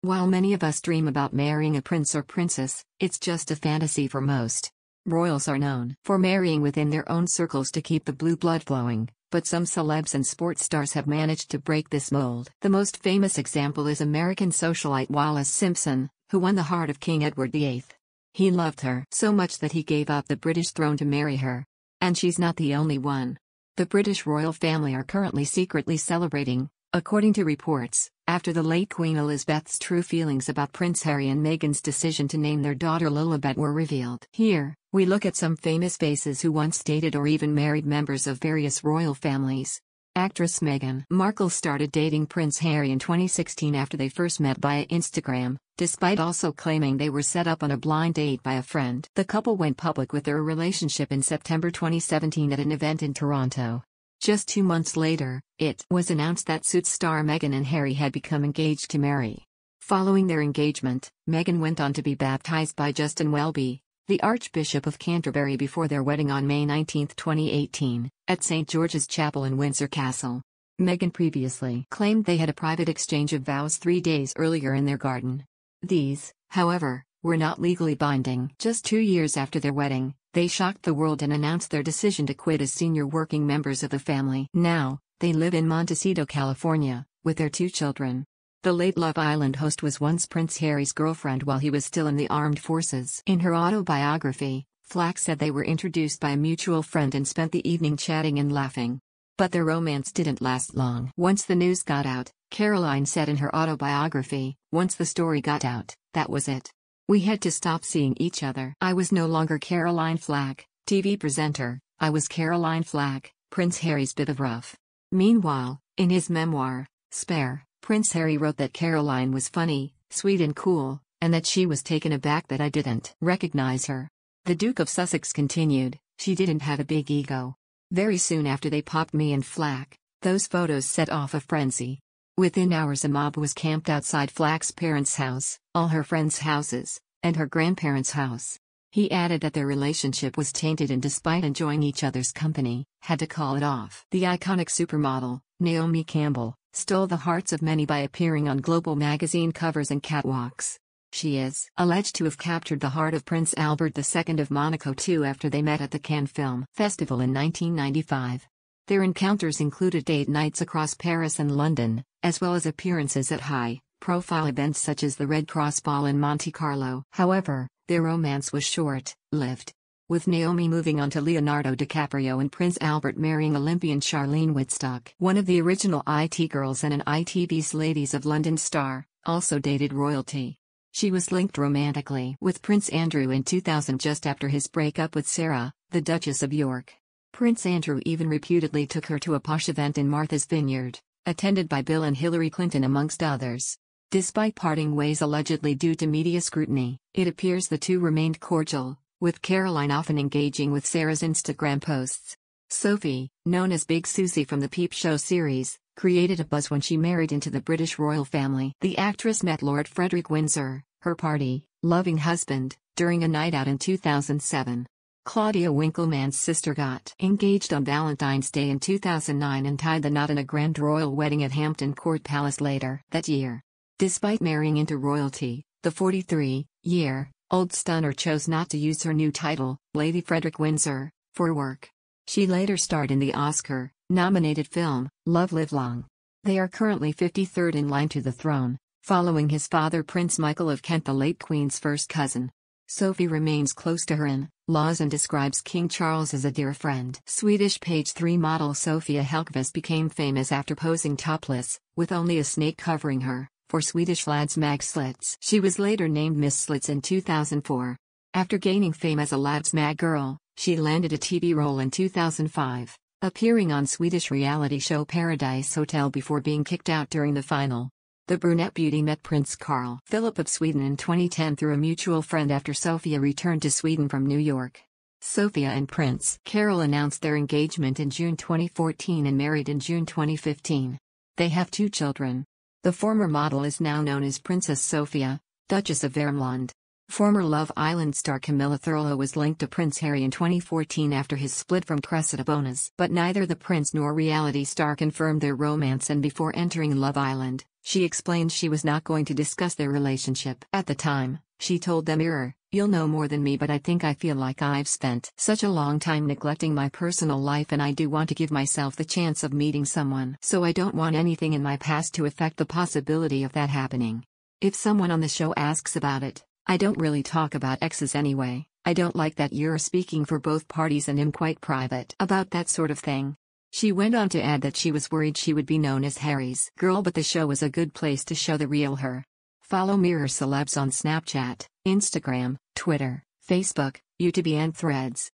While many of us dream about marrying a prince or princess, it's just a fantasy for most. Royals are known for marrying within their own circles to keep the blue blood flowing, but some celebs and sports stars have managed to break this mold. The most famous example is American socialite Wallis Simpson, who won the heart of King Edward VIII. He loved her so much that he gave up the British throne to marry her. And she's not the only one. The British royal family are currently secretly celebrating, according to reports, after the late Queen Elizabeth's true feelings about Prince Harry and Meghan's decision to name their daughter Lilibet were revealed. Here, we look at some famous faces who once dated or even married members of various royal families. Actress Meghan Markle started dating Prince Harry in 2016 after they first met via Instagram, despite also claiming they were set up on a blind date by a friend. The couple went public with their relationship in September 2017 at an event in Toronto. Just 2 months later, it was announced that Suits star Meghan and Harry had become engaged to marry. Following their engagement, Meghan went on to be baptized by Justin Welby, the Archbishop of Canterbury, before their wedding on May 19, 2018, at St. George's Chapel in Windsor Castle. Meghan previously claimed they had a private exchange of vows 3 days earlier in their garden. These, however, were not legally binding. Just 2 years after their wedding, they shocked the world and announced their decision to quit as senior working members of the family. Now, they live in Montecito, California, with their 2 children. The late Love Island host was once Prince Harry's girlfriend while he was still in the armed forces. In her autobiography, Flack said they were introduced by a mutual friend and spent the evening chatting and laughing. But their romance didn't last long. Once the news got out, Caroline said in her autobiography, "Once the story got out, that was it. We had to stop seeing each other. I was no longer Caroline Flack, TV presenter, I was Caroline Flack, Prince Harry's bit of rough." Meanwhile, in his memoir, Spare, Prince Harry wrote that Caroline was funny, sweet and cool, and that she was taken aback that I didn't recognize her. The Duke of Sussex continued, "She didn't have a big ego. Very soon after they popped me and Flack, those photos set off a frenzy. Within hours a mob was camped outside Flack's parents' house, all her friends' houses, and her grandparents' house." He added that their relationship was tainted and despite enjoying each other's company, had to call it off. The iconic supermodel, Naomi Campbell, stole the hearts of many by appearing on global magazine covers and catwalks. She is alleged to have captured the heart of Prince Albert II of Monaco too after they met at the Cannes Film Festival in 1995. Their encounters included date nights across Paris and London, as well as appearances at high-profile events such as the Red Cross Ball in Monte Carlo. However, their romance was short-lived, with Naomi moving on to Leonardo DiCaprio and Prince Albert marrying Olympian Charlene Whitstock. One of the original IT girls and an ITV's Ladies of London star, also dated royalty. She was linked romantically with Prince Andrew in 2000 just after his breakup with Sarah, the Duchess of York. Prince Andrew even reputedly took her to a posh event in Martha's Vineyard, attended by Bill and Hillary Clinton amongst others. Despite parting ways allegedly due to media scrutiny, it appears the two remained cordial, with Caroline often engaging with Sarah's Instagram posts. Sophie, known as Big Susie from the Peep Show series, created a buzz when she married into the British royal family. The actress met Lord Frederick Windsor, her party-loving husband, during a night out in 2007. Claudia Winkleman's sister got engaged on Valentine's Day in 2009 and tied the knot in a grand royal wedding at Hampton Court Palace later that year. Despite marrying into royalty, the 43-year-old stunner chose not to use her new title, Lady Frederick Windsor, for work. She later starred in the Oscar-nominated film, Love Live Long. They are currently 53rd in line to the throne, following his father Prince Michael of Kent, the late Queen's first cousin. Sophie remains close to her in-laws and describes King Charles as a dear friend. Swedish page 3 model Sofia Hellqvist became famous after posing topless, with only a snake covering her, for Swedish Lads mag Slits. She was later named Miss Slits in 2004. After gaining fame as a Lads mag girl, she landed a TV role in 2005, appearing on Swedish reality show Paradise Hotel before being kicked out during the final. The brunette beauty met Prince Carl Philip of Sweden in 2010 through a mutual friend after Sofia returned to Sweden from New York. Sofia and Prince Carol announced their engagement in June 2014 and married in June 2015. They have 2 children. The former model is now known as Princess Sofia, Duchess of Värmland. Former Love Island star Camilla Thurlow was linked to Prince Harry in 2014 after his split from Cressida Bonas. But neither the prince nor reality star confirmed their romance, and before entering Love Island, She explained she was not going to discuss their relationship. At the time, she told the Mirror, "You'll know more than me, but I think I feel like I've spent such a long time neglecting my personal life, and I do want to give myself the chance of meeting someone. So I don't want anything in my past to affect the possibility of that happening. If someone on the show asks about it, I don't really talk about exes anyway. I don't like that you're speaking for both parties and am quite private about that sort of thing." She went on to add that she was worried she would be known as Harry's girl, but the show was a good place to show the real her. Follow Mirror Celebs on Snapchat, Instagram, Twitter, Facebook, YouTube and Threads.